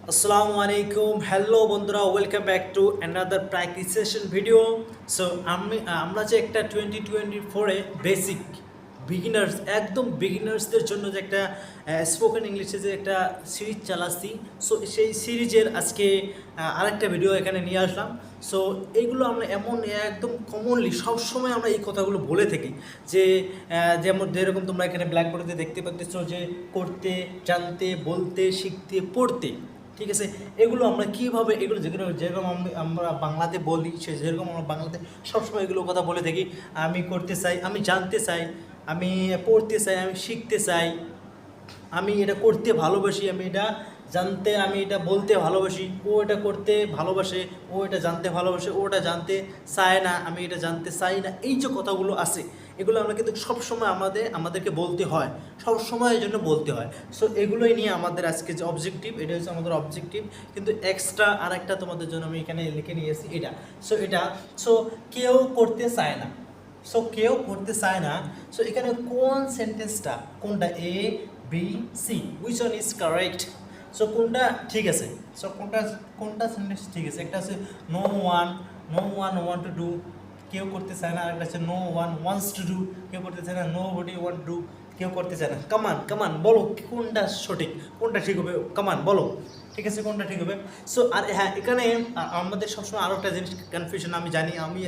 আসসালামু আলাইকুম হ্যালো বন্ধুরা welcome back to another practice session video. So আমরা যে একটা 2024-এ বেসিক বিগিনার্স একদম বিগিনার্সদের জন্য যে একটা স্পোকেন ইংলিশে যে একটা সিরিজ চালাচ্ছি, সো সেই সিরিজের আজকে আরেকটা ভিডিও এখানে নিয়ে আসলাম। সো এইগুলো আমরা এমন একদম কমনলি সবসময় আমরা এই কথাগুলো বলে থাকি যে যেমন যেরকম তোমরা এখানে ব্ল্যাকবোর্ডে দেখতে পাচ্ছ যে করতে, জানতে, বলতে, শিখতে, পড়তে, ঠিক আছে। এগুলো আমরা কীভাবে এগুলো যেগুলো যেরকম আমরা বাংলাতে বলি সে যেরকম আমরা বাংলাতে সবসময় এগুলো কথা বলে থাকি। আমি করতে চাই, আমি জানতে চাই, আমি পড়তে চাই, আমি শিখতে চাই, আমি এটা করতে ভালোবাসি, আমি এটা জানতে, আমি এটা বলতে ভালোবাসি, ও এটা করতে ভালোবাসে, ও এটা জানতে ভালোবাসে, ও এটা জানতে চায় না, আমি এটা জানতে চাই না। এই যে কথাগুলো আছে এগুলো আমরা কিন্তু সবসময় আমাদেরকে বলতে হয়, সবসময়ের জন্য বলতে হয়। সো এগুলোই নিয়ে আমাদের আজকে যে অবজেক্টিভ, এটা হচ্ছে আমাদের অবজেক্টিভ। কিন্তু এক্সট্রা আর একটা তোমাদের জন্য আমি এখানে লিখে নিয়েছি এটা। সো কেউ করতে চায় না, সো কেউ করতে চায় না। সো এখানে কোন সেন্টেন্সটা, কোনটা, A B C, which one is correct? So কোনটা ঠিক আছে? সো কোনটা সেন্টেন্স ঠিক আছে? একটা আছে no one want to do, কেউ করতে চায় না। আরেকটা আছে no one wants to do, কেউ করতে চায় না। Nobody want to do, কেউ করতে চায় না। কামান বলো কোনটা সঠিক, কোনটা ঠিক হবে? কামান বলো, ঠিক আছে, কোনটা ঠিক হবে? সো আর হ্যাঁ, এখানে আমাদের সবসময় আরও একটা জিনিস কনফিউশন আমি জানি, আমি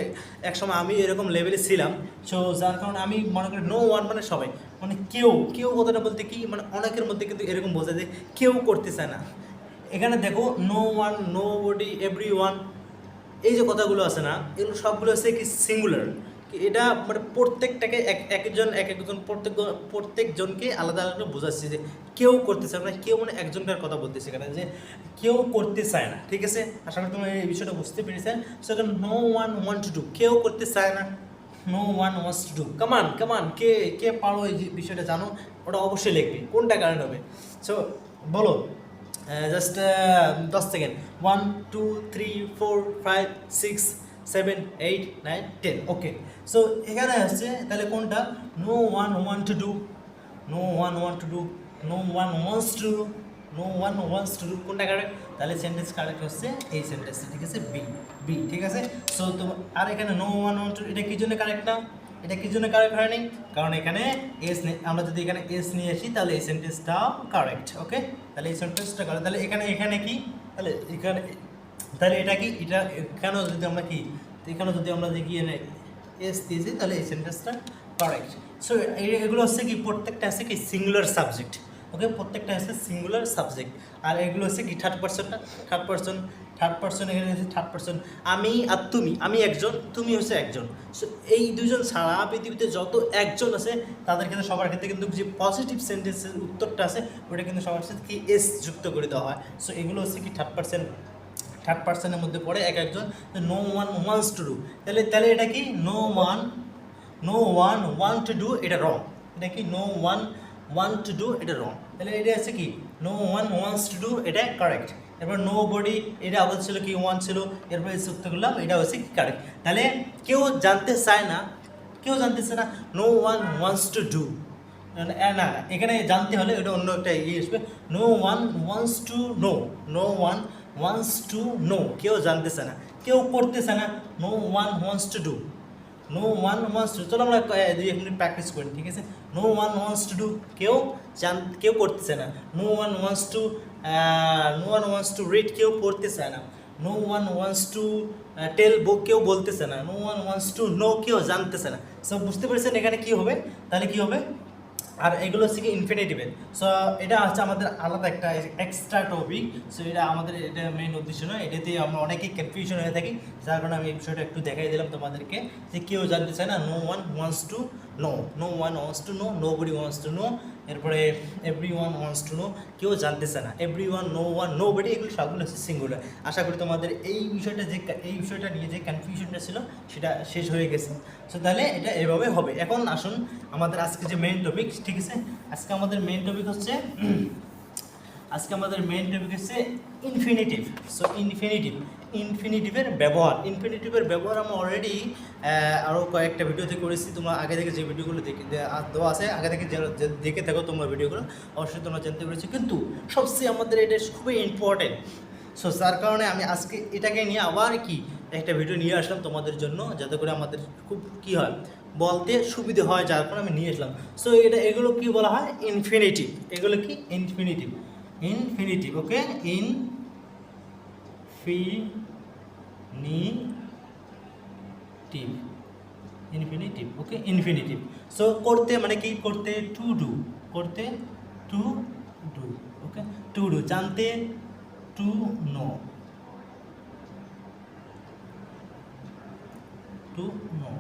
একসময় আমি এরকম লেভেলে ছিলাম। সো যার কারণে আমি মনে করি নো ওয়ান মানে সবাই, মানে কেউ কেউ কথাটা বলতে কি মানে অনেকের মধ্যে কিন্তু এরকম বোঝা যায় কেউ করতে চায় না। এখানে দেখো no one, nobody, everyone, এই যে কথাগুলো আছে না, এগুলো সবগুলো হচ্ছে কি সিঙ্গুলার। এটা মানে প্রত্যেকটাকে এক একজন প্রত্যেকজনকে আলাদা আলাদা বোঝাচ্ছে যে কেউ করতে চায় না। কেউ মানে একজনকার কথা বলতেছে এখানে যে কেউ করতে চায় না, ঠিক আছে। আশা করি তুমি এই বিষয়টা বুঝতে পেরেছে। সেখানে no one want to do, কেউ করতে চায় না। No one wants to do, কামান কে কে পারো এই যে বিষয়টা জানো, ওটা অবশ্যই লিখবে কোনটা কারেন্ট হবে। সো বলো, জাস্ট 10 সেকেন্ড। 1 2 3 4 5 6 7 8 9 10, ওকে। সো এখানে আসছে তাহলে কোনটা? No one want to do, no one want to do, no one wants to do, no one wants to do, কোনটা কারেক্ট? তাহলে সেন্টেন্স কারেক্ট হচ্ছে এই সেন্টেন্সটা, ঠিক আছে, বি ঠিক আছে। সো তো আর এখানে নো ওয়ান ওয়ান্ট টু, এটা কি জন্য কারেক্ট না? এটা কি জন্য কারেক্ট হয়নি? কারণ এখানে এস আমরা যদি এখানে এস নিয়ে আসি তাহলে এই সেন্টেন্সটাও কারেক্ট, ওকে। তাহলে এই সেন্টেন্সটা কারেক্ট। তাহলে এখানে কি, তাহলে এখানে, তাহলে এটা কি, এটা এখানেও যদি আমরা কি, এখানেও যদি আমরা দেখি এস দিয়েছি তাহলে এই সেন্টেন্সটা কারেক্ট। সো এগুলো হচ্ছে কি প্রত্যেকটা আছে কি সিঙ্গুলার সাবজেক্ট, ওকে, প্রত্যেকটা হচ্ছে সিঙ্গুলার সাবজেক্ট। আর এগুলো হচ্ছে কি থার্ড পারসন এখানে হচ্ছে থার্ড পারসন। আমি আর তুমি, আমি একজন, তুমি হচ্ছে একজন। সো এই দুজন ছাড়া পৃথিবীতে যত একজন আছে তাদের কিন্তু সবার ক্ষেত্রে কিন্তু যে পজিটিভ সেন্টেন্সের উত্তরটা আছে ওটা কিন্তু সবার সাথে কি এস যুক্ত করে দেওয়া হয়। সো এগুলো হচ্ছে কি থার্ড পার্সনের মধ্যে পড়ে এক একজন। No one wants to do, তাহলে এটা কি no one want to do, এটা রং। এটা কি no one want to do, এটা রং। তাহলে এটা আছে কি no one wants to do, এটা কারেক্ট। এরপর নো বডি, এটা আবার ছিল কি ওয়ান ছিল, এরপরে যুক্ত করলাম, এটা হচ্ছে কি কারেক্ট। তাহলে কেউ জানতে চায় না, কেউ জানতেছে না, no one wants to do, না এখানে জানতে হলে এটা অন্য একটা ইয়ে আসবে। No one wants to know, no one wants to know, কেউ জানতেছে না, কেউ করতেছে না, no one wants to do, no one wants to. চলো আমরা 2 মিনিট প্র্যাকটিস করি, ঠিক আছে। No one wants to do, কেউ করতেছে না। No one wants to read, কেউ পড়তেছে না। No one wants to tell, কেউ বলতেছে না। No one wants to know, কেউ জানতেছে না। সব বুঝতে পেরেছেন এখানে কি হবে? তাহলে কি হবে? আর এগুলো হচ্ছে কি ইনফিনিটিভের। সো এটা হচ্ছে আমাদের আলাদা একটা এক্সট্রা টপিক। সো এটা আমাদের এটা মেইন উদ্দেশ্য নয়, এটাতে আমরা অনেকেই কনফিউশন হয়ে থাকি, যার কারণে আমি এই বিষয়টা একটু দেখাই দিলাম তোমাদেরকে যে কেউ জানতে চায় না। No one wants to know, no one wants to know, nobody wants to know, এরপরে everyone wants to know, কেউ জানতে চায় না। Everyone, no one, nobody, এগুলো সবগুলো হচ্ছে সিঙ্গুলার। আশা করি তোমাদের এই বিষয়টা নিয়ে যে কনফিউশনটা ছিল সেটা শেষ হয়ে গেছে। সো তাহলে এটা এভাবে হবে। এখন আসুন আমাদের আজকে যে মেইন টপিক, ঠিক আছে। আজকে আমাদের মেইন টপিক হচ্ছে ইনফিনিটিভ। সো ইনফিনিটিভের ব্যবহার। ইনফিনিটিভের ব্যবহার আমরা অলরেডি আরও কয়েকটা ভিডিওতে করেছি, তোমরা আগে থেকে যে ভিডিওগুলো দেওয়া আছে আগে থেকে দেখে থাকো তোমরা ভিডিওগুলো, অবশ্যই তোমরা জানতে পেরেছি। কিন্তু সবচেয়ে আমাদের এটা খুবই ইম্পর্টেন্ট, সো যার কারণে আমি আজকে এটাকে নিয়ে আবার কি একটা ভিডিও নিয়ে আসলাম তোমাদের জন্য, যাতে করে আমাদের খুব কী হয় বলতে সুবিধে হয়, যার কারণে আমি নিয়ে আসলাম। সো এগুলো কি বলা হয়? ইনফিনিটিভ। এগুলো কি? Infinitive. Infinitive, okay? Infinitive, okay? Infinitive. So করতে মানে কি? করতে টু ডু, করতে to do, okay? To do. জানতে টু নো, টু নো।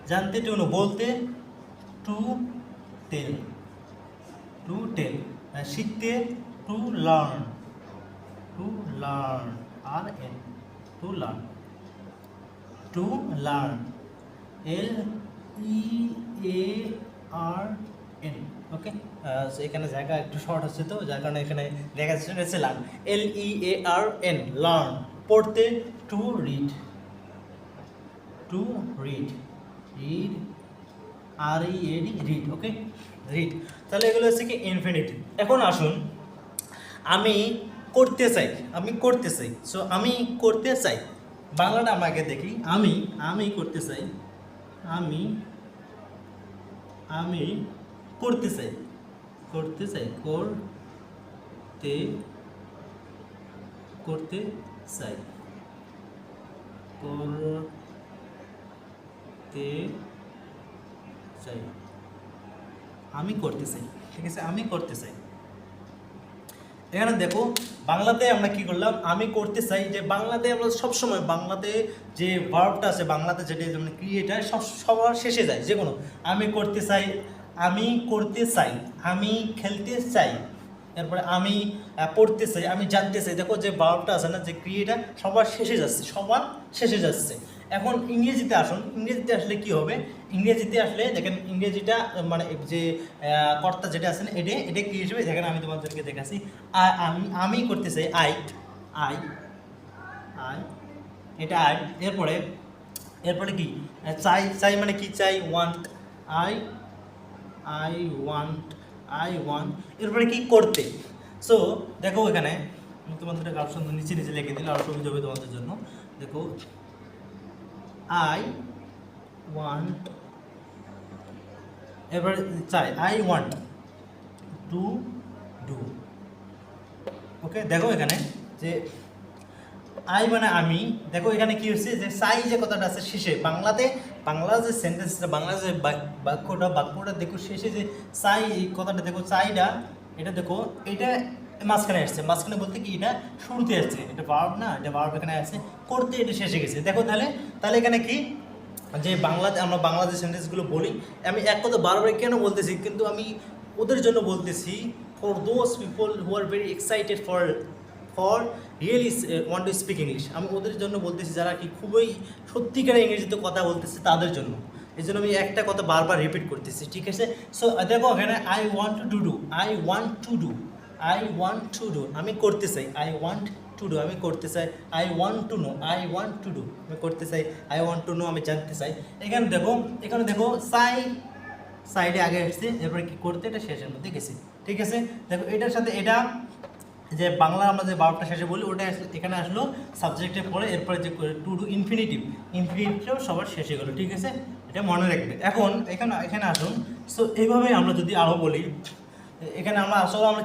জানতে টু নো। বলতে টু টেল, টু টেল। শিখতে to learn, to learn, R N, to learn, to learn, LEARN, okay? এখানে জায়গা একটু শর্ট হচ্ছে, তো যার কারণে এখানে দেখা যাচ্ছে লার্ন, LEARN, লার্ন। পড়তে to read, to read, read, READ, read, okay? Read. তাহলে এগুলো হচ্ছে কি ইনফিনিটিভ। এখন আসুন, আমি করতে চাই, আমি করতে চাই। সো আমি করতে চাই, বাংলাটা আমাকে দেখি। আমি করতে চাই, আমি করতে চাই, করতে চাই, করতে চাই, করতে চাই, আমি করতে চাই, ঠিক আছে? আমি করতে চাই। এখানে দেখো বাংলাতে আমরা কি করলাম? আমি করতে চাই। যে বাংলাতে আমরা সবসময় বাংলাতে যে ভার্বটা আছে, বাংলাতে যেটা মানে ক্রিয়েটার সবার শেষে যায়, যে কোনো। আমি করতে চাই, আমি করতে চাই, আমি খেলতে চাই, এরপরে আমি পড়তে চাই, আমি জানতে চাই। দেখো যে ভার্বটা আছে না, যে ক্রিয়েটার সবার শেষে যাচ্ছে, সবার শেষে যাচ্ছে। এখন ইংরেজিতে আসুন, ইংরেজিতে আসলে কি হবে? ইংরেজিতে আসলে দেখেন, ইংরেজিটা মানে যে কর্তা যেটা আছে না, এটা কি হিসেবে দেখেন, আমি তোমাদেরকে দেখাচ্ছি। আমি করতে চাই, আই, আই, আই, এটা আই। এরপরে কি? চাই, চাই মানে কি? চাই, ওয়ান্ট, আই ওয়ান্ট, এরপরে কি? করতে। সো দেখো এখানে আমি তোমাদের অপশন নিচে লিখে দিলে আরও সুবিধা হবে তোমাদের জন্য। দেখো, আই ওয়ান্ট, এবারে চাই, আই ওয়ান্ট টু ডু, ওকে? দেখো এখানে যে আই মানে আমি। দেখো এখানে কি হচ্ছে, যে চাই যে কথাটা আছে শেষে, বাংলা যে সেন্টেন্সটা, বাংলা যে বাক্যটা দেখো শেষে যে চাই, এই কথাটা দেখো, চাইটা, এটা দেখো, এটা মাঝখানে আসছে। মাঝখানে বলতে কি? এটা শুরুতে আসছে, এটা ভার্ব না, এটা ভার্ব এখানে আসছে। করতে এটা শেষে গেছে। দেখো তাহলে এখানে কি, যে বাংলাতে আমরা বাংলাদেশ সেন্টেন্সগুলো বলি, আমি এক কথা বারবার কেন বলতেছি, কিন্তু আমি ওদের জন্য বলতেছি, for those people who are very excited for really want to speak English. আমি ওদের জন্য বলতেছি, যারা কি খুবই সত্যিকারে ইংরেজিতে কথা বলতেছে, তাদের জন্য। এই জন্য আমি একটা কথা বারবার রিপিট করতেছি, ঠিক আছে? সো দেখো এখানে I want to do, I want to do, I want to do, আমি করতে চাই, আই ওয়ান্ট টু ডু, আমি করতে চাই। I want to no, I want to do, আমি করতে চাই। আই ওয়ান্ট টু নো, আমি জানতে চাই। এখানে দেখো চাই, সাইডে আগে আসছে, এরপরে কি? করতে, এটা শেষের মধ্যে গেছে, ঠিক আছে? দেখো এটার সাথে এটা, যে বাংলা আমরা যে ভার্বটা শেষে বলি, ওটা এখানে আসলো সাবজেক্টের পরে, এরপরে যে টু ডু ইনফিনিটিভটাও সবার শেষে গেলো, ঠিক আছে? এটা মনে রাখবে। এখন এখানে আসুন। সো এইভাবে আমরা যদি আরও বলি, এখানে আমরা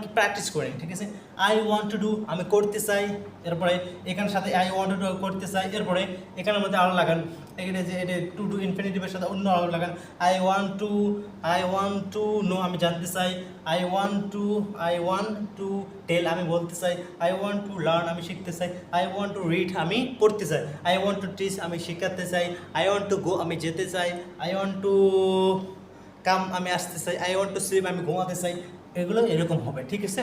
কি প্র্যাকটিস করি, ঠিক আছে? আই ওয়ান্ট টু ডু, আমি করতে চাই। এরপরে এখানের সাথে আই ওয়ান্ট টু ডু, করতে চাই। এরপরে এখানের মধ্যে আরও লাগান, এখানে যে এটা টু ডু ইনফিনিটিভের সাথে অন্য আরও লাগান। আই ওয়ান্ট টু নো, আমি জানতে চাই। আই ওয়ান্ট টু টেল, আমি বলতে চাই। আই ওয়ান্ট টু লার্ন, আমি শিখতে চাই। আই ওয়ান্ট টু রিড, আমি পড়তে চাই। আই ওয়ান্ট টু টিচ, আমি শেখাতে চাই। আই ওয়ান্ট টু গো, আমি যেতে চাই। আই ওয়ান্ট টু কাম, আমি আসতে চাই। আই ওয়ান্ট টু স্লিপ, আমি ঘুমাতে চাই। এগুলো এরকম হবে, ঠিক আছে?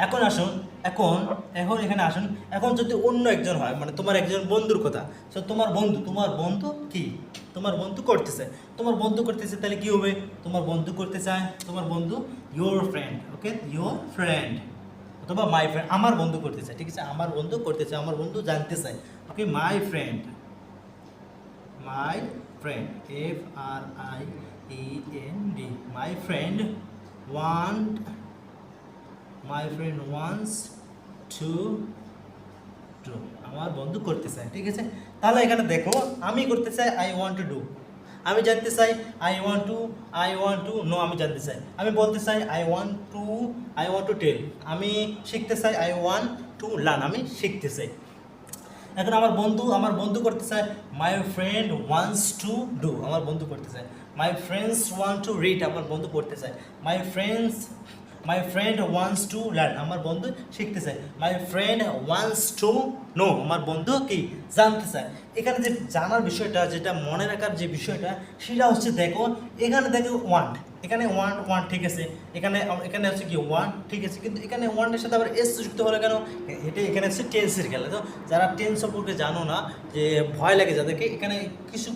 এখন আসুন, এখন এখানে আসুন। এখন যদি অন্য একজন হয়, মানে তোমার একজন বন্ধুর কথা, সো তোমার বন্ধু কি? তোমার বন্ধু করতে চায়, তাহলে কি হবে? তোমার বন্ধু করতে চায়, তোমার বন্ধু, your friend, okay? Your friend, অথবা মাই ফ্রেন্ড আমার বন্ধু করতে চায়, ঠিক আছে, আমার বন্ধু করতে চায়, আমার বন্ধু জানতে চায়। Okay, my friend, my friend, FRIEND, my friend want, my friend wants to do, আমার বন্ধু করতে চায়, ঠিক আছে। তাহলে এখানে দেখো আমি করতে চাই আই ওয়ান্ট টু ডু, আমি জানতে চাই আই ওয়ান্ট টু নো, আমি জানতে চাই, আমি বলতে চাই আই ওয়ান্ট টু টেল, আমি শিখতে চাই আই ওয়ান্ট টু লার্ন, আমি শিখতে চাই। এখন আমার বন্ধু করতে চায় my friend wants to do, আমার বন্ধু করতে চায়। My friends want to read, আমার বন্ধু পড়তে চায়। My friend wants to learn, আমার বন্ধু শিখতে চায়। My friend wants to know, আমার বন্ধু কি জানতে চায়। এখানে যে জানার বিষয়টা, যেটা মনে রাখার যে বিষয়টা, সেটা হচ্ছে দেখো এখানে দেখো ওয়ান্ট, এখানে ওয়ান ঠিক আছে, এখানে হচ্ছে কি ওয়ান ঠিক আছে, কিন্তু এখানে ওয়ানের সাথে আবার এস যুক্ত হলো কেন? এখানে হচ্ছে টেন্সের খেলা। তো যারা টেন্স সম্পর্কে জানো না, যে ভয় লাগে যাদেরকে, এখানে কিছু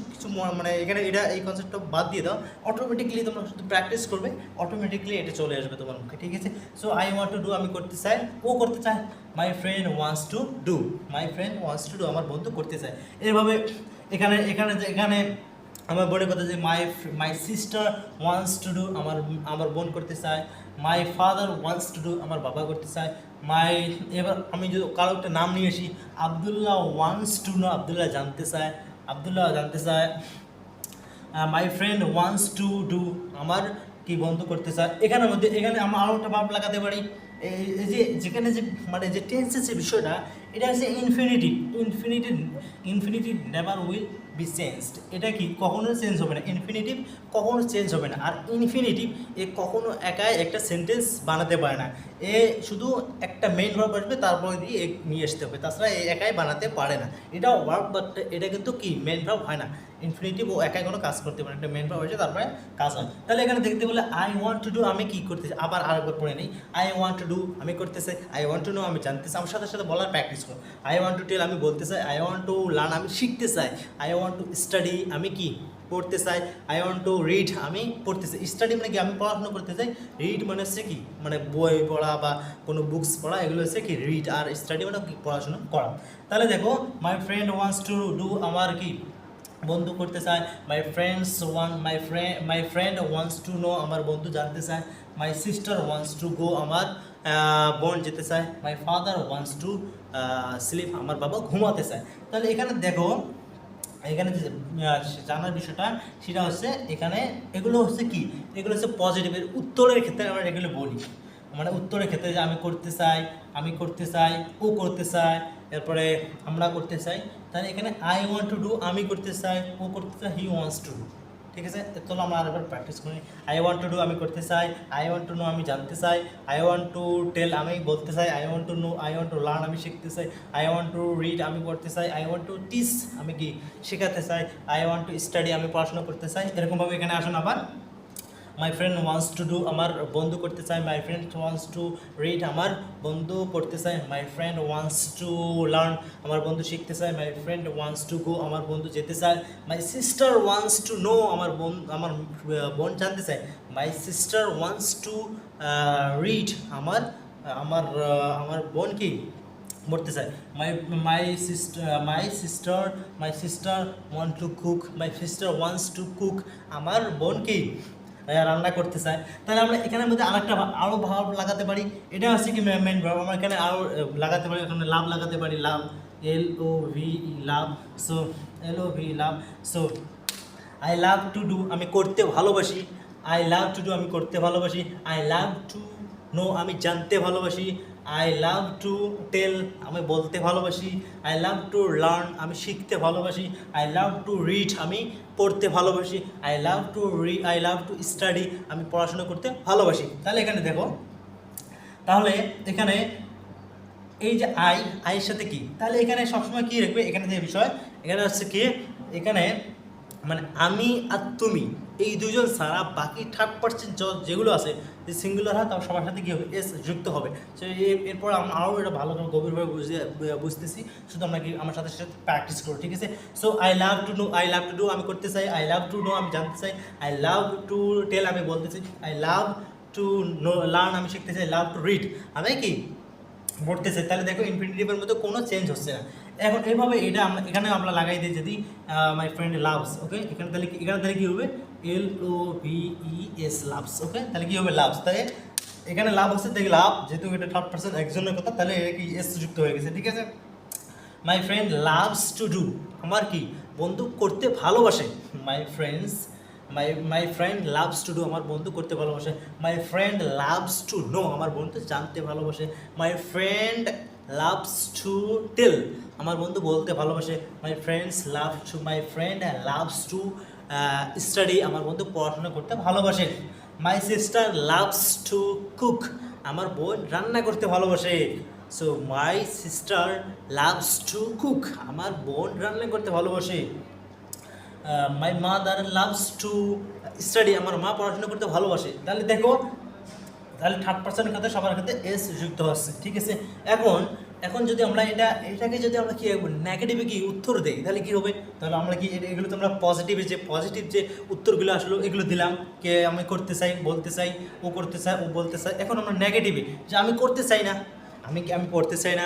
মানে এখানে এই কনসেপ্টটা বাদ দিয়ে দাও, অটোমেটিকলি তোমরা শুধু প্র্যাকটিস করবে, অটোমেটিকলি এটা চলে আসবে তোমার মুখে, ঠিক আছে। So I want to do, আমি করতে চাই, ও করতে চায়। My friend wants to do, আমার বন্ধু করতে চায়। এভাবে এখানে আমার বোনের কথা যে my sister wants to do, আমার বোন করতে চায়। My father wants to do, আমার বাবা করতে চায়। এবার আমি যদি কারো একটা নাম নিয়ে আসি, Abdullah wants to know, Abdullah জানতে চায়। My friend wants to do, আমার কি বন্ধু করতে চায়। এখানে আমরা আরও একটা ভাব লাগাতে পারি, এই যে যেখানে যে মানে যে টেন্সের যে বিষয়টা, এটা হচ্ছে infinitive never will be changed. এটা কি কখনো চেঞ্জ হবে না, ইনফিনিটিভ কখনো চেঞ্জ হবে না। আর ইনফিনিটিভ এ কখনো একাই একটা সেন্টেন্স বানাতে পারে না, এ শুধু একটা মেইন ভার্ব আসবে, তারপরে দিয়ে নিয়ে আসতে হবে, তাছাড়া এ একাই বানাতে পারে না। এটা ভার্ব, বাট এটা কিন্তু কি মেইন ভার্ব হয় না। ইনফিনিটিভ ও একাই কোনো কাজ করতে পারে না, একটা মেইন ভার্ব হয়েছে তারপরে কাজ হয়। তাহলে এখানে দেখতে বলে আই ওয়ান্ট টু ডু, আমি কি করতে চাই, আবার আরেকবার পড়ে নিই। আই ওয়ান্ট টু ডু, আমি করতে চাই। আই ওয়ান্ট টু নো, আমি জানতে চাই। আমার সাথে সাথে বলার প্র্যাকটিস করো। আই ওয়ান্ট টু টেল, আমি বলতে চাই। আই ওয়ান্ট টু লার্ন, আমি শিখতে চাই। আই ওয়ান্ট টু স্টাডি, আমি কি পড়তে চাই। আই ওয়ান্ট টু রিড, আমি পড়তে চাই। স্টাডি মানে কি, আমি পড়াশোনা করতে চাই। রিড মানে হচ্ছে কি, মানে বই পড়া বা কোনো বুকস পড়া, এগুলো হচ্ছে কি রিড। আর স্টাডি মানে কি, পড়াশোনা করা। তাহলে দেখো মাই ফ্রেন্ড ওয়ান্টস টু ডু, আমার কি বন্ধু করতে চায়। My friend wants to know, আমার বন্ধু জানতে চায়। My sister wants to go, আমার বোন যেতে চায়। My father wants to sleep, আমার বাবা ঘুমাতে চায়। তাহলে এখানে দেখো এখানে যে জানার বিষয়টা, সেটা হচ্ছে এখানে এগুলো হচ্ছে কি, এগুলো হচ্ছে পজিটিভের উত্তরের ক্ষেত্রে আমরা এগুলো বলি। মানে উত্তরের ক্ষেত্রে যে আমি করতে চাই, ও করতে চায়, এরপরে আমরা করতে চাই। তাহলে এখানে আই ওয়ান্ট টু ডু, আমি করতে চাই, ও করতে চাই, হি ওয়ান্টস টু ডু, ঠিক আছে। চলো আমরা আরেকবার প্র্যাকটিস করি। আই ওয়ান্ট টু ডু, আমি করতে চাই। আই ওয়ান্ট টু নো, আমি জানতে চাই। আই ওয়ান্ট টু টেল, আমি বলতে চাই। I want to no, I want to learn, আমি শিখতে চাই। আই ওয়ান্ট টু রিড, আমি পড়তে চাই। আই ওয়ান্ট টু টিচ, আমি কি শেখাতে চাই। আই ওয়ান্ট টু স্টাডি, আমি পড়াশোনা করতে চাই। এরকমভাবে এখানে আসুন আবার। মাই ফ্রেন্ড ওয়ান্টস টু ডু, আমার বন্ধু করতে চায়। My friend wants to read, আমার বন্ধু পড়তে চায়। My friend wants to learn, আমার বন্ধু শিখতে চায়। My friend wants to go, আমার বন্ধু যেতে চায়। My sister wants to know, আমার বোন জানতে চায়। My sister wants to read, আমার বোন কি পড়তে চায়। মাই sister want to cook, my sister wants to cook, আমার বোন কি রান্না করতে চায়। তাহলে আমরা এখানের মধ্যে আরও ভাব লাগাতে পারি। এটা হচ্ছে কি মেন ভাব। আমরা এখানে আরও লাগাতে পারি, এখানে লাভ লাগাতে পারি। লাভ, LOVE, love. So LOVE, love. So I love to do, আমি করতে ভালোবাসি। আই লাভ টু ডু, আমি করতে ভালোবাসি। আই লাভ টু নো, আমি জানতে ভালোবাসি। আই লাভ টু টেল, আমি বলতে ভালোবাসি। আই লাভ টু লার্ন, আমি শিখতে ভালোবাসি। আই লাভ টু রিড, আমি পড়তে ভালোবাসি। আই লাভ টু স্টাডি, আমি পড়াশোনা করতে ভালোবাসি। তাহলে এখানে দেখো, তাহলে এখানে এই যে আইয়ের সাথে কি, তাহলে এখানে সবসময় কি রাখবে, এখানে যে বিষয়, এখানে হচ্ছে কি, এখানে মানে আমি আর তুমি এই দুজন ছাড়া বাকি 30% যেগুলো আছে, যে সিঙ্গুলার হয়, তার সবার সাথে কী হবে, এস যুক্ত হবে। সো এরপর আমরা আরও এটা ভালো করে গভীরভাবে বুঝতেছি, শুধু আমরা কি আমার সাথে সাথে প্র্যাকটিস করো, ঠিক আছে। So I love to do, আমি করতে চাই। আই লাভ টু নো, আমি জানতে চাই। আই লাভ টু টেল, আমি বলতে চাই। I love to no learn, আমি শিখতে চাই। লাভ টু রিড, আমি কি পড়তেছে, তাহলে দেখো ইনফিনিটিভের মধ্যে কোনো চেঞ্জ হচ্ছে না। এখন এইভাবে এটা আমরা এখানে আমরা লাগাই দিই যদি মাই ফ্রেন্ড লাভস, ওকে, এখানে তাহলে কি হবে LOVES লাভস, ওকে, তাহলে কি হবে লাভস, তাহলে এখানে লাভ হচ্ছে, দেখি লাভ যেহেতু এটা থার্ড পার্সন একজনের কথা, তাহলে এটা কি এস যুক্ত হয়ে গেছে, ঠিক আছে। My friend loves to do, আমার কি বন্ধু করতে ভালোবাসে, my friends my friend loves to do, আমার বন্ধু করতে ভালোবাসে। My friend loves to know, আমার বন্ধু জানতে ভালোবাসে। My friend loves to tell, আমার বন্ধু বলতে ভালোবাসে। My friend loves to study, আমার বন্ধু পড়াশোনা করতে ভালোবাসে। My sister loves to cook, আমার বোন রান্না করতে ভালোবাসে। So my sister loves to cook, আমার বোন রান্না করতে ভালোবাসে। My mother loves to study, আমার মা পড়াশোনা করতে ভালোবাসে। তাহলে দেখো, তাহলে থার্ড পার্সনের ক্ষেত্রে সবার ক্ষেত্রে এস যুক্ত হচ্ছে, ঠিক আছে। এখন যদি আমরা এটাকে যদি আমরা কি নেগেটিভে কি উত্তর দেই, তাহলে কি হবে, তাহলে আমরা কি এগুলো তো আমরা পজিটিভ যে উত্তরগুলো আসলো এগুলো দিলাম, কে আমি করতে চাই, বলতে চাই, ও করতে চায়, ও বলতে চায়। এখন আমরা নেগেটিভে যে আমি করতে চাই না, আমি পড়তে চাই না,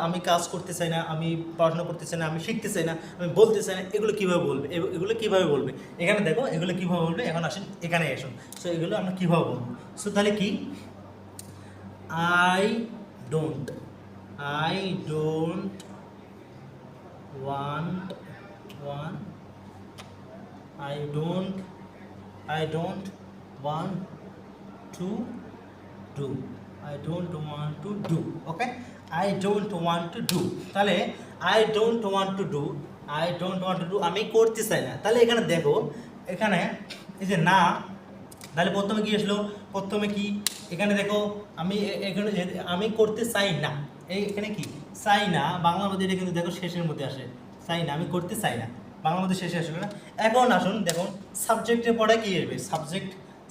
আমি কাজ করতে চাই না, আমি পড়াশোনা করতে চাই না, আমি শিখতে চাই না, আমি বলতে চাই না, এগুলো কীভাবে বলবে, এগুলো কীভাবে বলবে, এখানে দেখো এগুলো কীভাবে বলবে। এখন আসেন এখানে আসুন, সো এগুলো আমরা কীভাবে বলবো। সো তাহলে কি I don't want one I don't want to do, I don't want to do, okay, I don't want to do, তাহলে I don't want to do আমি করতে চাই না। তাহলে এখানে দেখো, এখানে এই যে না, তাহলে প্রথমে কি আসলো, প্রথমে কি এখানে দেখো এখানে আমি করতে চাই না, এখানে কি চাই না, বাংলার মধ্যে এটা কিন্তু দেখো শেষের মধ্যে আসে, চাই না, আমি করতে চাই না, বাংলার মধ্যে শেষে আসলো না। এখন আসুন দেখুন সাবজেক্টের পরে কি আসবে,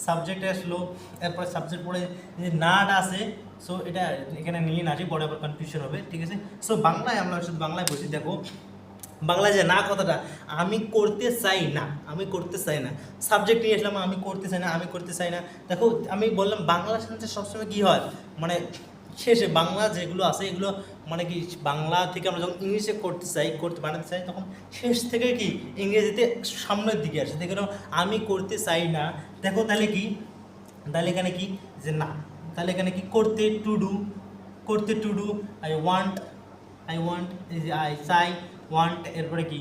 সাবজেক্টে আসলো, এরপরে সাবজেক্ট পড়ে যে নাটা আছে, সো এটা এখানে নিয়ে না আসি, পরে আবার কনফিউশন হবে, ঠিক আছে। সো বাংলায় আমরা শুধু বাংলায় বসি, দেখো বাংলায় যে না কথাটা, আমি করতে চাই না, সাবজেক্ট নিয়ে আসলাম, আমি করতে চাই না। দেখো আমি বললাম বাংলার সাথে সবসময় কী হয়, মানে শেষে বাংলা যেগুলো আছে এগুলো মানে কি বাংলা থেকে আমরা যখন ইংলিশে বানাতে চাই তখন শেষ থেকে কি ইংরেজিতে সামনের দিকে আসে, দেখে আমি করতে চাই না। দেখো তাহলে এখানে কি যে না, তাহলে এখানে কি করতে টু ডু, আই ওয়ান্ট এই যে আই চাই, ওয়ান্ট, এরপরে কি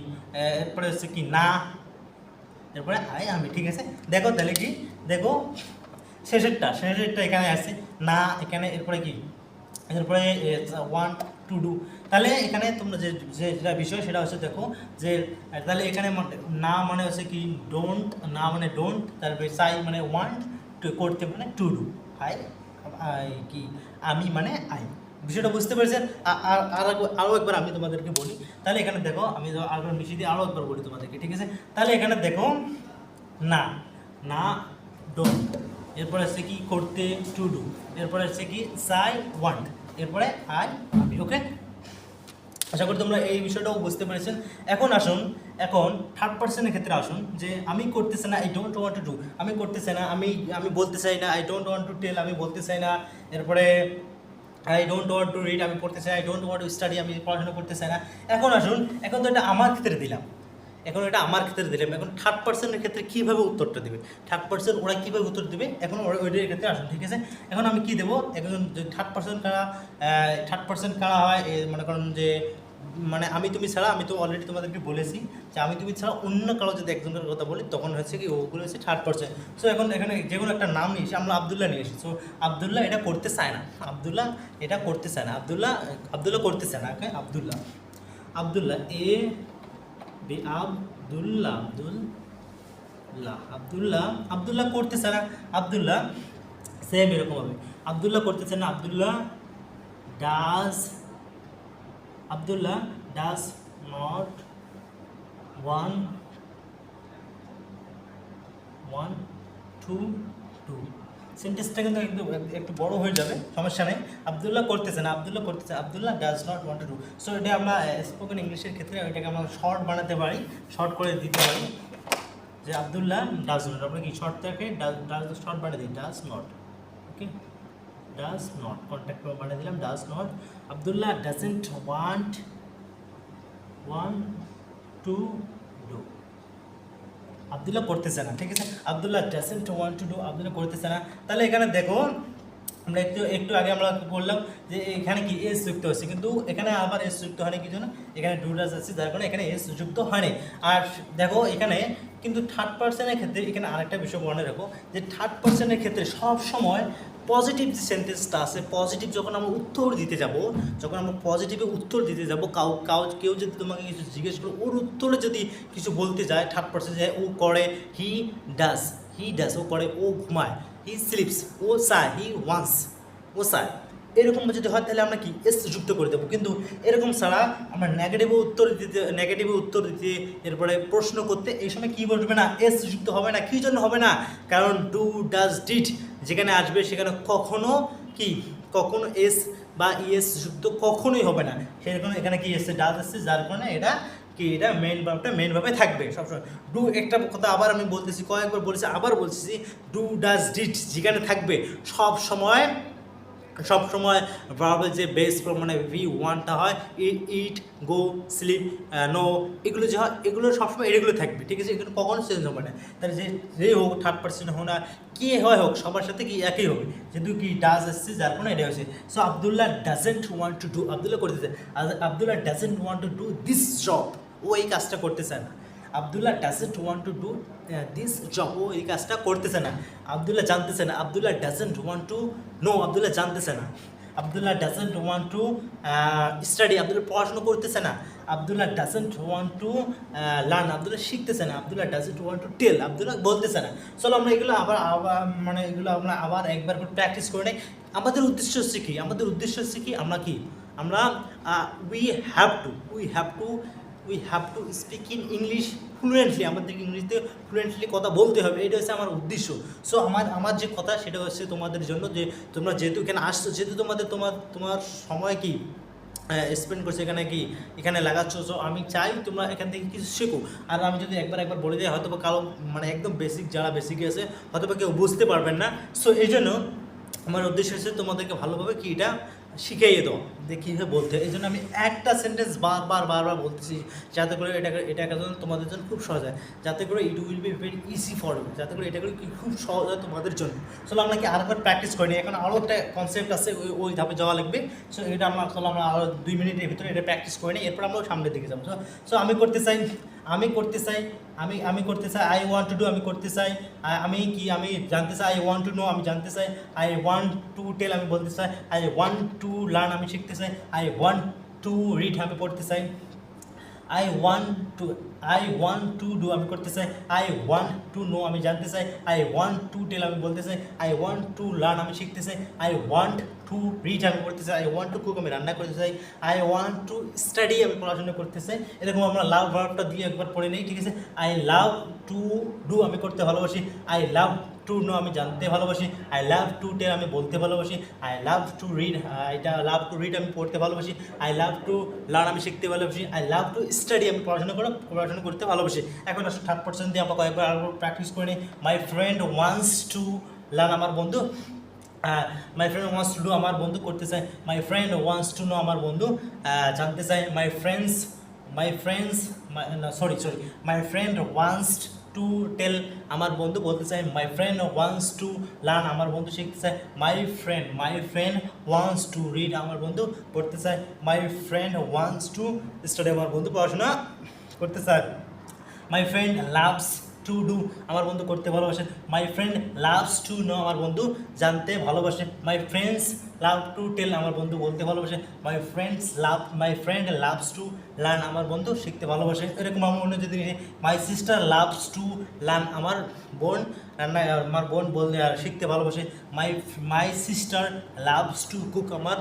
এরপরে হচ্ছে কি না, এরপরে আমি, ঠিক আছে। দেখো তাহলে কি, দেখো শেষেরটা এখানে আছে না, এখানে এরপরে কি এরপরে ওয়ান্ট টু ডু। তাহলে এখানে তোমরা যেটা বিষয় সেটা হচ্ছে দেখো যে তাহলে এখানে না মানে হচ্ছে কি ডোন্ট, না মানে ডোন্ট, তারপরে চাই মানে ওয়ান্ট, করতে মানে টু ডু, কি আমি মানে আই। বিষয়টা বুঝতে পেরেছেন? আরও একবার আমি তোমাদেরকে বলি, তাহলে এখানে দেখো আমি আরেকবার মিশিয়ে দিয়ে আরও একবার বলি তোমাদেরকে, ঠিক আছে। তাহলে এখানে দেখো না ডোন্ট, এরপরে আছে কি করতে টু ডু, এরপরে আছে কি চাই ওয়ান্ট, এরপরে আমি, ওকে। আশা করি তোমরা এই বিষয়টাও বুঝতে পেরেছেন। এখন থার্ড পার্সনের ক্ষেত্রে আসুন, যে আমি করতে চাই না, I don't want to do, আমি করতে চাই না, আমি বলতে চাই না, I don't want to tell, আমি বলতে চাই না, এরপরে I don't want to read, আমি পড়তে চাই, I don't want to study, আমি পড়াশোনা করতে চাই না। এখন তো এটা আমার ক্ষেত্রে দিলাম, এখন থার্ড পার্সনের ক্ষেত্রে কীভাবে উত্তরটা দেবে, থার্ড পার্সন ওরা কীভাবে উত্তর দেবে, এখন ওইটার ক্ষেত্রে আসুন, ঠিক আছে। এখন আমি কী দেবো, এখন যদি থার্ড পার্সন কারা হয়, মনে করেন যে মানে আমি তুমি ছাড়া, আমি তো অলরেডি তোমাদেরকে বলেছি যে আমি তুমি ছাড়া অন্য কারো যদি একজনের কথা বলি তখন হচ্ছে কি ওগুলো হচ্ছে থার্ড পার্সন। সো এখানে যে কোনো একটা নাম নিয়ে এসে আমরা আবদুল্লাহ নিয়ে এসেছি, সো আবদুল্লাহ এটা করতে চায় না, আবদুল্লাহ করতে চায় না, ওকে, আবদুল্লাহ আবদুল্লাহ করতে চায় না, আবদুল্লাহ সেম এরকম হবে, আবদুল্লাহ করতে চায় না, Abdullah does not one to do. সেন্টেন্সটা কিন্তু একটু বড় হয়ে যাবে, সমস্যা নেই। আবদুল্লাহ করতেছে না, Abdullah does not want to do. So এটা আমরা স্পোকেন ইংলিশের ক্ষেত্রে এটাকে আমরা শর্ট বানাতে পারি, শর্ট করে দিতে পারি যে আবদুল্লাহ ডাজ নট, আমরা কি শর্ট থেকে শর্ট বানিয়ে দিই does not, okay. Does not, contact বানিয়ে দিলাম does not. Abdullah doesn't want to do, Abdullah করতেছে না, ঠিক আছে, Abdullah doesn't want to do, Abdullah করতেছে না। তাহলে এখানে দেখো আমরা একটু আগে আমরা বললাম যে এখানে কি এস যুক্ত হচ্ছে, কিন্তু এখানে আবার এস যুক্ত হয়নি, কিছু না, এখানে ডু ডাজ আছে, যার কারণে এখানে এস যুক্ত হয়নি। আর দেখো এখানে কিন্তু থার্ড পার্সনের ক্ষেত্রে এখানে আরেকটা বিষয় মনে রাখো যে থার্ড পার্সনের ক্ষেত্রে সব সময় পজিটিভ যে সেন্টেন্সটা আছে, পজিটিভ যখন আমরা উত্তর দিতে যাব, যখন আমরা পজিটিভে উত্তর দিতে যাব, কেউ যদি তোমাকে কিছু জিজ্ঞেস করে ওর উত্তরে যদি কিছু বলতে যায়, থার্ড পার্সন যায় ও করে, হি ডাজ, ও করে, ও ঘুমায়, হি স্লিপস, ও চায়, হি ওয়ান্স, ও চায়, এরকম যদি হয় তাহলে আমরা কি এস যুক্ত করে দেবো। কিন্তু এরকম ছাড়া আমরা নেগেটিভে উত্তর দিতে এরপরে প্রশ্ন করতে এই সময় কী বলবে না, এস যুক্ত হবে না। কী জন্য হবে না? কারণ ডু ডাজ ডিড যেখানে আসবে সেখানে কখনো এস বা ইএস যুক্ত কখনোই হবে না। সেরকম এখানে কি এসছে, ডাজ এসছে, যার কারণে এটা মেইনভাবে থাকবে সবসময়। ডু একটা কথা আবার আমি বলতেছি, কয়েকবার বলেছি, আবার বলতেছি, ডু ডাজ ডিড যেখানে থাকবে সব সময় ভার্বের যে বেস মানে ভি ওয়ানটা হয়, ইট, গো, স্লিপ, নো, এগুলো যে হয় এগুলো সবসময় এগুলো থাকবে, ঠিক আছে, এগুলো কখনো চেঞ্জ হবে না। তাহলে যে হোক, থার্ড পার্সন হোক না কে হোক সবার সাথে কি একই হবে, যেহেতু কি ডাজ এসছে, যার কোনো এটা হয়েছে। So Abdullah doesn't want to do, Abdullah করতেছে, Abdullah doesn't want to do this job, ও এই কাজটা করতেছে না। Abdullah doesn't want to do this job, ও এই কাজটা করতেছে না। আব্দুল্লাহ জানতেছে না, Abdullah doesn't want to know, Abdullah জানতেছে না। Abdullah doesn't want to study, Abdullah পড়াশোনা করতেছে না। Abdullah doesn't want to learn, Abdullah শিখতেছে না। Abdullah doesn't want to tell, Abdullah বলতেছে না। চলো আমরা এগুলো আবার মানে এগুলো আমরা আবার একবার করে প্র্যাকটিস করে নিই। আমাদের উদ্দেশ্য হচ্ছে কি, আমরা we have to speak in English fluently, আমাদেরকে ইংলিশতে ফ্লুয়েন্টলি কথা বলতে হবে, এটা হচ্ছে আমার উদ্দেশ্য। সো আমার যে কথা সেটা হচ্ছে তোমাদের জন্য, যে তোমরা যেহেতু এখানে আসছো, যেহেতু তোমার সময় কি স্পেন্ড করছো এখানে লাগাচ্ছ, সো আমি চাই তোমরা এখান থেকে কিছু শেখো। আর আমি যদি একবার বলে দিই হয়তো বা কারো মানে একদম যারা বেসিকে আছে হয়তো বা কেউ বুঝতে পারবেন না। সো এই জন্য আমার উদ্দেশ্য হচ্ছে তোমাদেরকে ভালোভাবে কি এটা শিখিয়ে দাও যে কীভাবে বলতে হয়। এই জন্য আমি একটা সেন্টেন্স বারবার বলতেছি, যাতে করে এটা তোমাদের জন্য খুব সহজ হয়, যাতে করে it will be very easy for you, যাতে করে এটা করে খুব সহজ হয় তোমাদের জন্য। চলো আমরা কি আরেকবার প্র্যাকটিস করিনি, এখন আরও একটা কনসেপ্ট আছে, ওই ধাপে যাওয়া লাগবে। সো এটা আমরা আরও 2 মিনিটের ভিতরে এটা প্র্যাকটিস করে নিই, এরপর আমরা সামনের দিকে যাবো। সো আমি করতে চাই আই ওয়ান্ট টু ডু, আমি করতে চাই, আমি জানতে চাই, আই ওয়ান্ট টু নো, আমি জানতে চাই, আই ওয়ান্ট টু টেল, আমি বলতে চাই, আই ওয়ান্ট টু লার্ন, আমি শিখতে চাই, আই ওয়ান্ট টু রিড, আমি পড়তে চাই, আই ওয়ান্ট টু ডু, আমি করতে চাই, আই ওয়ান্ট টু নো, আমি জানতে চাই, আই ওয়ান্ট টু টেল, আমি বলতে চাই, আই ওয়ান্ট টু লার্ন, আমি শিখতে চাই, আই ওয়ান্ট টু রিড, আমি পড়তে চাই, আই ওয়ান্ট টু কুক, আমি রান্না করতে চাই, আই ওয়ান্ট টু স্টাডি, আমি পড়াশোনা করতে চাই। এরকম আমরা লাভ ভার্বটা দিয়ে একবার পড়ে নিই, ঠিক আছে। আই লাভ টু ডু, আমি করতে ভালোবাসি, আই লাভ টু নো, আমি জানতে ভালোবাসি, আই লাভ টু টেল, আমি বলতে ভালোবাসি, I love to read, love to read, আমি পড়তে ভালোবাসি, আই লাভ টু লার্ন, আমি শিখতে ভালোবাসি, আই লাভ টু স্টাডি, আমি পড়াশোনা করতে ভালোবাসি। এখন আসলে থার্ড পার্সন দিয়ে আমরা কয়েকবার আরও প্র্যাকটিস করে নিই। My friend wants to learn, আমার বন্ধু, my friend wants to do, আমার বন্ধু করতে চায়, my friend wants to know, আমার বন্ধু জানতে চায়, my friend wants to tell, আমার বন্ধু বলতে চায়, my friend wants to learn, আমার বন্ধু শিখতে চায়, my friend wants to read, আমার বন্ধু পড়তে চায়, my friend wants to study, আমার বন্ধু পড়াশোনা করতে চায়, my friend loves to do, আমার বন্ধু করতে ভালোবাসে, my friend loves to know, আমার বন্ধু জানতে ভালোবাসে, my friends love to tell, আমার বন্ধু বলতে ভালোবাসে, my friend loves two learn, আমার বন্ধু শিখতে ভালোবাসে। এরকম আমার অন্য যদি মাই সিস্টার লাভস টু লার্ন, আমার বোন শিখতে ভালোবাসে, my sister loves to cook, আমার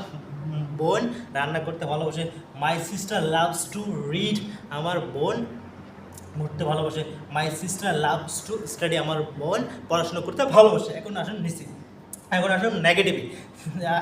বোন রান্না করতে ভালোবাসে, my sister loves two read, আমার বোন পড়তে ভালোবাসে, my sister loves to study, আমার বোন পড়াশোনা করতে ভালোবাসে। এখন আসুন নিচে এখন আসুন নেগেটিভে,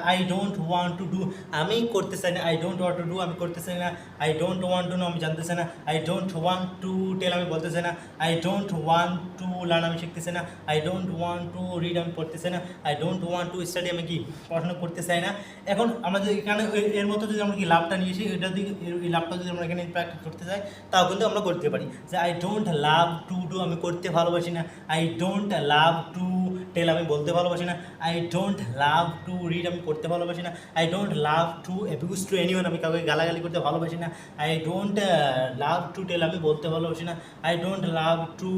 I don't want to do, আমি করতে চাই না, I don't want to do আমি করতে চাই না, I don't want to know আমি জানতে চাই না, I don't want to tell আমি বলতে চাই না, I don't want to learn আমি শিখতে চাই না, I don't want to read আমি পড়তে চাই না, I don't want to study আমি কি পড়াশোনা করতে চাই না। এখন আমরা যদি এখানে এর মতো যদি আমরা কি লাভটা নিয়ে এসি, এটা যদি এই লাভটা যদি আমরা এখানে প্র্যাকটিস করতে চাই তাও কিন্তু আমরা করতে পারি যে I don't love to do আমি করতে ভালোবাসি না, I don't love to tell আমি বলতে ভালোবাসি না, I don't love to read আমি পড়তে ভালোবাসি না, I don't love to abuse to anyone আমি কাউকে গালাগালি করতে ভালোবাসি না, I don't love to tell আমি বলতে ভালোবাসি না, I don't love to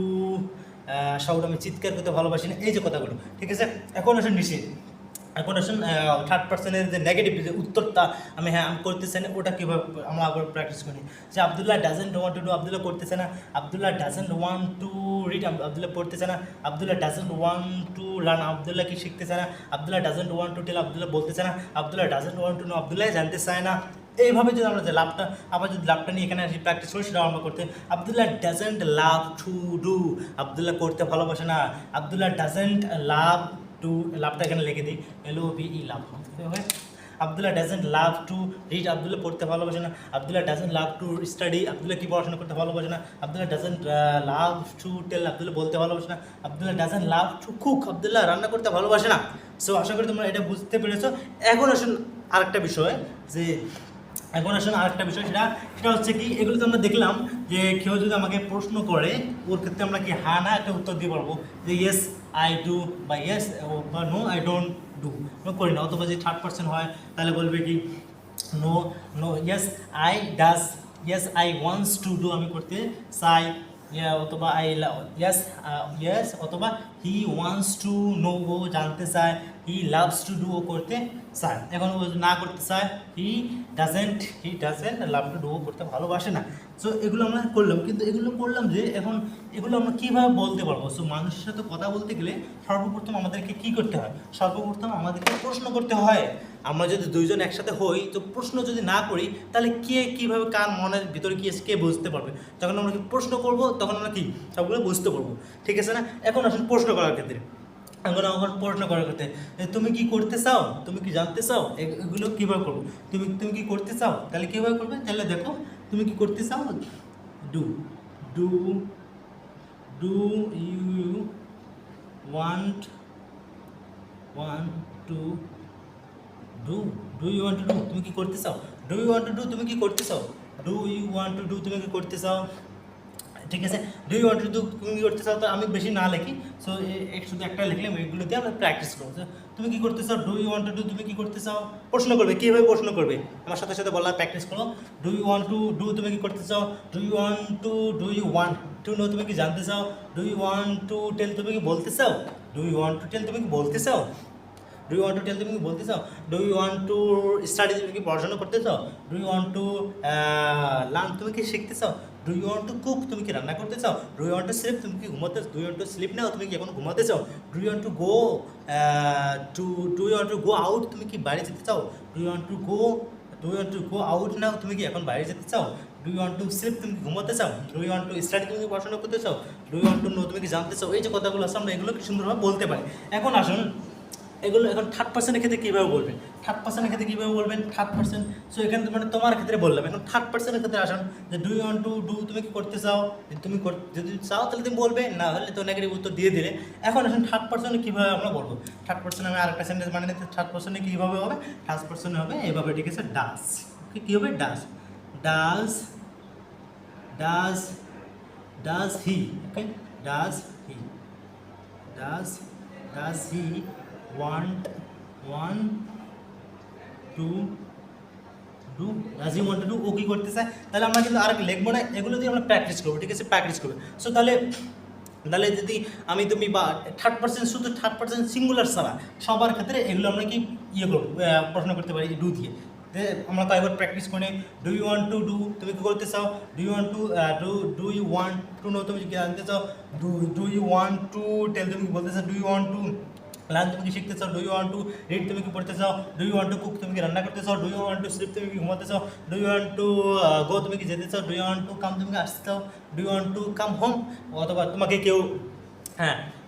shout আমি চিৎকার করতে ভালোবাসি না। এই যে কথাগুলো, ঠিক আছে। এখন আসুন নিষেধ, এখন আসুন থার্ড পার্সনের যে নেগেটিভ যে উত্তরটা আমি হ্যাঁ আমি করতে চাই না, ওটা কীভাবে আমরা আবার প্র্যাকটিস করি যে Abdullah doesn't want to do Abdullah করতে চায় না, Abdullah doesn't want to read Abdullah পড়তে চায় না, Abdullah doesn't want to learn Abdullah কি শিখতে চায় না, Abdullah doesn't want to tell Abdullah বলতে চায় না, Abdullah doesn't want to know Abdullah জানতে চায় না। এইভাবে যদি আমরা যে লাভটা আবার যদি লাভটা নিয়ে এখানে আসি প্র্যাকটিস করি সেটাও আমরা করতে, Abdullah doesn't love to do Abdullah করতে ভালোবাসে না, আবদুল্লাহ ডাজেন্ট লাভ টু লাভটা এখানে লিখে দিই LOVE লাভ হবে। Abdullah doesn't love to read Abdullah পড়তে ভালোবাসে না, Abdullah doesn't love to study Abdullah কি পড়াশোনা করতে ভালোবাসে না, Abdullah doesn't love to tell Abdullah বলতে ভালোবাসে না, Abdullah doesn't love to cook Abdullah রান্না করতে ভালোবাসে না। সো আশা করি তোমরা এটা বুঝতে পেরেছো। এখন আসুন আরেকটা বিষয় যে এখন আসলে আরেকটা বিষয় সেটা হচ্ছে কি, এগুলো তো আমরা দেখলাম যে কেউ যদি আমাকে প্রশ্ন করে ওর ক্ষেত্রে আমরা কি হ্যাঁ না একটা উত্তর দিয়ে পারবো যে ইয়েস আই ডু বা ইয়েস বা নো আই ডোন্ট ডু করি না, অথবা যদি থার্ড পার্সন হয় তাহলে বলবে কি no no yes I does, yes I wants to do আমি করতে চাই, অথবা আই ইয়েস ইয়েস, অথবা হি ওয়ান্টস টু নো ও জানতে চায়, হি লাভস টু ডু ও করতে চায়। এখন ও না করতে চায় he doesn't love to do ও করতে ভালোবাসে না। সো এগুলো আমরা করলাম, কিন্তু এগুলো করলাম যে এখন এগুলো আমরা কীভাবে বলতে পারবো। সো মানুষের সাথে কথা বলতে গেলে সর্বপ্রথম আমাদেরকে কী করতে হয়, সর্বপ্রথম আমাদেরকে প্রশ্ন করতে হয়। আমরা যদি দুইজন একসাথে হই তো প্রশ্ন যদি না করি তাহলে কে কীভাবে কার মনের ভিতরে কী আছে কে বুঝতে পারবে। তখন আমরা কি প্রশ্ন করব, তখন আমরা কি সবগুলো বুঝতে পারবো, ঠিক আছে না। এখন আসুন প্রশ্ন করার ক্ষেত্রে, এখন প্রশ্ন করার ক্ষেত্রে তুমি কি করতে চাও, তুমি কি জানতে চাও, এগুলো কীভাবে করবো। তুমি কি করতে চাও, তাহলে কীভাবে করবে, তাহলে দেখো তুমি কি করতে চাও, do do do you want to do you want to do তুমি কি করতে চাও, do you want to do তুমি কি করতে চাও, do you want to do তুমি কি করতে চাও, ঠিক আছে। Do you want to do তুমি কি করতে চাও, তো আমি বেশি না লিখি, সো শুধু একটা লিখলাম, এগুলো দিয়ে আমরা প্র্যাকটিস করবো। তুমি কি করতে চাও, do you want to do তুমি কি করতে চাও, প্রশ্ন করবে, কীভাবে প্রশ্ন করবে আমার সাথে সাথে বলা প্র্যাকটিস করো। Do you want to do তুমি কি করতে চাও, do you want to know তুমি কি জানতে চাও, do you want to tell তুমি কি বলতে চাও, do you want to tell তুমি কি বলতে চাও, do you want to tell তুমি কি বলতে চাও, do you want to study তুমি কি পড়াশোনা করতে চাও, do you want to learn তুমি কি শিখতে চাও, do you want to cook তুমি কি রান্না করতে চাও, do you want to sleep তুমি কি ঘুমাতে, do you want to sleep now তুমি কি এখন ঘুমাতে চাও, do you want to go do you want to go out তুমি কি বাইরে যেতে চাও, do you want to go out now তুমি কি এখন বাইরে যেতে চাও, do you want to sleep তুমি কি ঘুমাতে চাও, do you want to study তুমি কি পড়াশোনা করতে চাও, do you want to know তুমি কি জানতে চাও। এই যে কথাগুলো আছে আমরা এগুলো কি সুন্দরভাবে বলতে পারি। এখন আসুন এগুলো এখন থার্ড পার্সনের ক্ষেত্রে কীভাবে বলবেন, থার্ড পার্সনের ক্ষেত্রে কীভাবে বলবেন, থার্ড পার্সন। সো এখানে মানে তোমার ক্ষেত্রে বললাম, এখন থার্ড পার্সনের ক্ষেত্রে আসুন যে do you want to do তুমি কি করতে চাও, তুমি যদি চাও তাহলে তুমি বলবে, না হলে তো নেগেটিভ উত্তর দিয়ে দিলে। এখন আসুন থার্ড পার্সনে কীভাবে আমরা বলবো, থার্ড পার্সনে আমি আরেকটা সেন্টেন্স মানে নিতে, থার্ড পার্সনে কীভাবে হবে, থার্ড পার্সনে হবে এভাবে, ঠিক আছে। ডাস কী হবে, ডাস ডাস ডাস ডাস হি, ওকে, ডাস হি ডাস হি want to do, does he want to do ও কি করতে চায়। তাহলে আমরা কিন্তু আর লিখবো না, এগুলো দিয়ে আমরা প্র্যাকটিস করবো, ঠিক আছে, প্র্যাকটিস করবো। সো তাহলে যদি আমি তুমি বা থার্ড পার্সন, শুধু থার্ড পার্সন সিঙ্গুলার ছাড়া সবার ক্ষেত্রে এগুলো আমরা কি করবো, প্রশ্ন করতে পারি ডু দিয়ে। আমরা তো একবার প্র্যাকটিস করে, do you want to do তুমি কি করতে চাও, do you want to do you want to know তুমি কি জানতে চাও, do you want to tell তুমি কি বলতে চাও, do you want to learn তুমি কি শিখতে চাও, do you want to read তুমি কি পড়তে চাও, do you want to cook তুমি কি রান্না করতে চাও, do you want to sleep তুমি কি ঘুমাতে চাও, do you want to go তুমি কি যেতে চাও, do you want to come তুমি কি আসতে চাও, do you want to come home. অথবা তোমাকে কেউ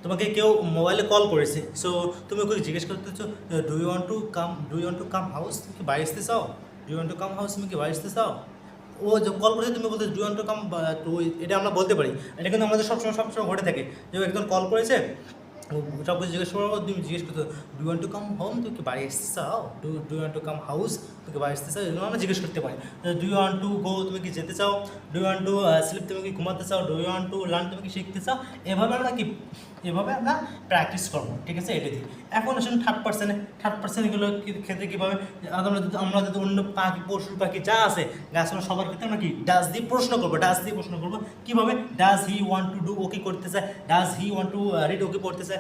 তোমাকে কেউ মোবাইলে কল করেছে, সো তুমি ওকে জিজ্ঞেস করতেছো do you want to come house, তুমি কি বাড়ি আসতে চাও, do you want to come house, তুমি কি বাড়ি আসতে চাও। ও যে কল করেছে তুমি বলতে do you want to come to, এটা আমরা বলতে পারি। এটা কিন্তু আমাদের সবসময় ঘটে থাকে যে একজন কল করেছে, সব কিছু জিজ্ঞেস করার পর তুমি জিজ্ঞেস করছো do want to come home, তুমি কি বাড়ি আসতে চাও, do want to come house, তুমি কি বাড়ি আসতে চাও, এগুলো আমরা জিজ্ঞেস করতে পারি। Do you want to go, তুমি কি যেতে চাও, do you want to sleep, তুমি কি ঘুমাতে চাও, do you want to learn, তুমি কি শিখতে চাও। এভাবে আমরা প্র্যাকটিস করবো, ঠিক আছে, এটা দিয়ে। এখন আসুন থার্ড পার্সেন্ট এগুলো ক্ষেত্রে কীভাবে আমরা যদি অন্য পাখি পশু পাখি যা আছে গাছপালা সবার ক্ষেত্রে আমরা কি ডাজ দিয়ে প্রশ্ন করবো কীভাবে। Does he want to do, ও কি করতে চায়, does he want to read, ও কি পড়তে চায়,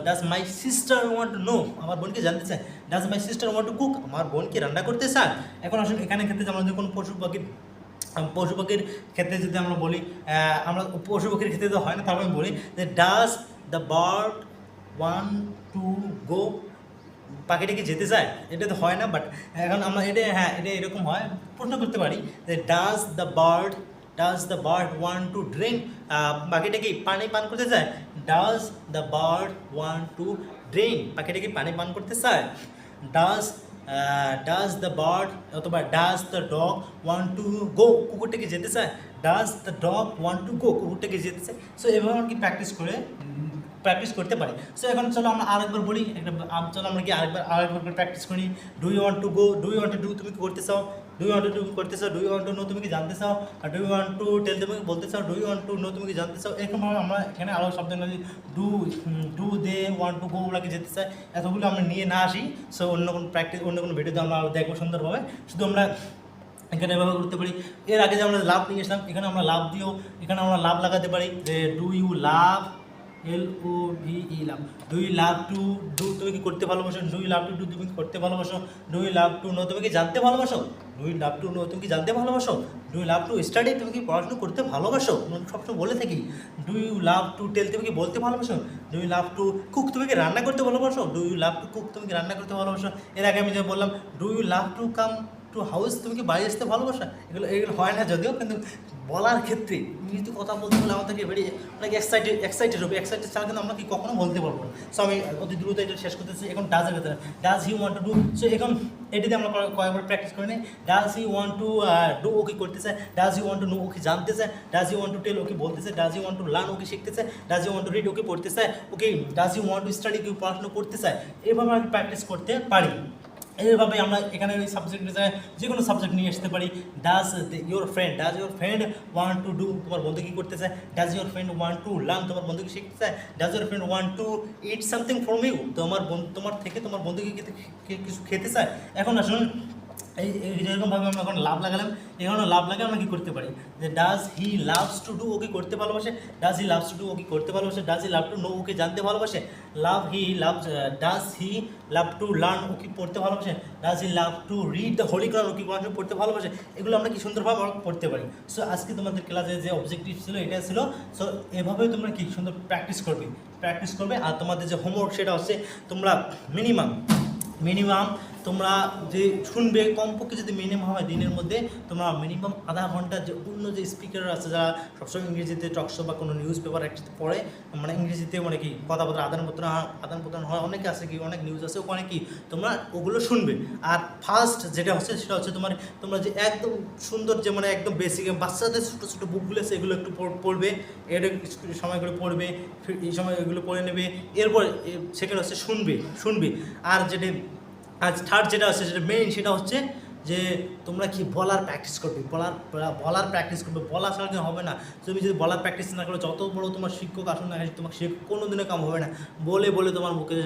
does my sister want to know, আমার বোনকে জানতে চায়, does my sister want to cook, আমার বোন কি রান্না করতে চায়। এখন আসুন এখানে ক্ষেত্রে আমরা যদি কোনো পশু পাখির ক্ষেত্রে যদি আমরা বলি, আমরা পশু পাখির ক্ষেত্রে তো হয় না, তারপর আমি বলি যে does the bird one to go, পাখিটা কি যেতে চায়, এটা তো হয় না, বাট এখন আমরা এটা এরকম হয়, প্রশ্ন করতে পারি যে does the bird one to drink, পাখিটা কি পানি পান করতে চায়, does the bird one to drink, পাখিটা কি পানি পান করতে চায়। ডাজ দ্য বার্ড অথবা does the dog one to go, কুকুরটা কি যেতে চায়, does the dog one to go, কুকুরটা কি যেতে চায়। সো এভাবে আমরা কি প্র্যাকটিস করতে পারি। সো এখন চলো আমরা আরেকবার বলি, চলো আমরা কি আরেকবার প্র্যাকটিস করি। Do you want to go, do you want to do, তুমি কি করতে চাও, do you want to do করতে চাও, do you want to know, তুমি কি জানতে চাও, আর do you want to tell, তুমি কি বলতে চাও, do you want to know, তুমি কি জানতে চাও। এরকমভাবে আমরা এখানে আরও শব্দ do they want to go, ওরা কি যেতে চায়, এতগুলো আমরা নিয়ে না আসি। সো অন্য কোনো ভিডিওতে আমরা দেখবো সুন্দরভাবে, শুধু আমরা এখানে ব্যবহার করতে পারি। এর আগে যে আমরা লাভ নিয়ে এসলাম, এখানে আমরা লাভ দিয়েও এখানে আমরা লাভ লাগাতে পারি যে do you love, LOVE love, do you love to do, তুমি কি করতে ভালোবাসো, do you love to do, তুমি কি করতে ভালোবাসো, do you love to know, তুমি কি জানতে ভালোবাসো, do you love to know, তুমি কি জানতে ভালোবাসো, do you love to study, তুমি কি পড়াশোনা করতে ভালোবাসো, সবসময় বলে থাকি। Do you love to tell, তুমি কি বলতে ভালোবাসো, do you love to cook, তুমি কি রান্না করতে ভালোবাসো, do you love to cook, তুমি কি রান্না করতে ভালোবাসো। এর আগে আমি যে বললাম do you love to come to house, তুমি কি বাড়ি আসতে ভালোবাসা, এগুলো হয় না যদিও, কিন্তু বলার ক্ষেত্রে যদি কথা বলতে বলে আমাদেরকে বেরিয়ে অনেক এক্সাইটেড ছাড়া কিন্তু আমরা কি কখনো বলতে পারবো না। সো আমি অতি দ্রুত এটা শেষ করতেছি। এখন ডাজের ক্ষেত্রে does he want to do, so এখন এটিতে আমরা কয়েকবার প্র্যাকটিস করে নিই। Does he want to do, ও কি করতে চায়, does he want to know, ও কি জানতে চায়, does he want to tell, ও কি বলতে চায়, does he want to learn, ও কি শিখতে চায়, does he want to read, ও কি পড়তে চায়, okay does he want to study, কি পড়াশোনা করতে চায়। এভাবে আমি প্র্যাকটিস করতে পারি। এইভাবে আমরা এখানে ওই সাবজেক্টে যায় যে কোনো সাবজেক্ট নিয়ে আসতে পারি। Does your friend want to do, তোমার বন্ধু কী করতে চায়, does your friend want to learn, তোমার বন্ধু কি শিখতে চায়, does your friend want to eat something from you, তোমার বন্ধু কি কিছু খেতে চায়। এখন আসুন যেরকমভাবে আমরা এখন লাভ লাগালাম, এখানে লাভ লাগে আমরা কী করতে পারি যে does he loves to do, ওকে করতে ভালোবাসে, does he loves to do, ওকে করতে ভালোবাসে, does he love to know, ওকে জানতে ভালোবাসে, does he love to learn, ওকে পড়তে ভালোবাসে, does he love to read the holy Quran, ওকে কোরআন পড়তে ভালোবাসে। এগুলো আমরা কি সুন্দরভাবে পড়তে পারি। সো আজকে তোমাদের ক্লাসে যে অবজেক্টিভ ছিল এটা ছিল। সো এভাবেই তোমরা কি সুন্দর প্র্যাকটিস করবে। আর তোমাদের যে হোমওয়ার্ক সেটা হচ্ছে তোমরা মিনিমাম তোমরা যে শুনবে কমপক্ষে যদি মিনিমাম হয় দিনের মধ্যে তোমরা মিনিমাম আধা ঘন্টা, যে অন্য যে স্পিকার আছে যারা সবসময় ইংরেজিতে টকশো বা কোনো নিউজ পেপার একসাথে পড়ে, মানে ইংরেজিতে মানে কি কথাবার্তা আদান প্রদান হয়, অনেকে আছে কি অনেক নিউজ আছে ওখানে কি তোমরা ওগুলো শুনবে। আর ফার্স্ট যেটা হচ্ছে সেটা হচ্ছে তোমরা যে একদম সুন্দর যে মানে একদম বেসিক বাচ্চাদের ছোটো ছোটো বুকগুলো আছে এগুলো একটু পড়বে, এর সময়গুলো পড়বে, এই সময় এগুলো পড়ে নেবে। এরপর সেকেন্ড হচ্ছে শুনবে। আর থার্ড যেটা আছে যেটা মেইন সেটা হচ্ছে যে তোমরা কি বলার প্র্যাকটিস করবে, বলা ছাড়া কিন্তু হবে না। তুমি যদি বলার প্র্যাকটিস না করো, যত বড় তোমার শিক্ষক আসুন না তোমাকে কোনো দিনে কাম হবে না। বলে তোমার মুখে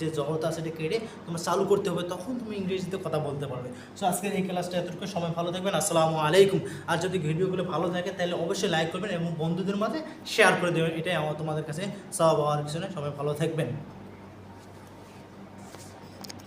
যে জড়তা সেটা কেটে তোমার চালু করতে হবে, তখন তুমি ইংরেজিতে কথা বলতে পারবে। সো আজকের এই ক্লাসটা এতটুকু, সবাই ভালো থাকবেন, আসসালামু আলাইকুম। আর যদি ভিডিওগুলো ভালো থাকে তাহলে অবশ্যই লাইক করবেন এবং বন্ধুদের মাঝে শেয়ার করে দেবেন, এটাই আমার তোমাদের কাছে সব হওয়ার কিছু নয়। সবাই ভালো থাকবেন।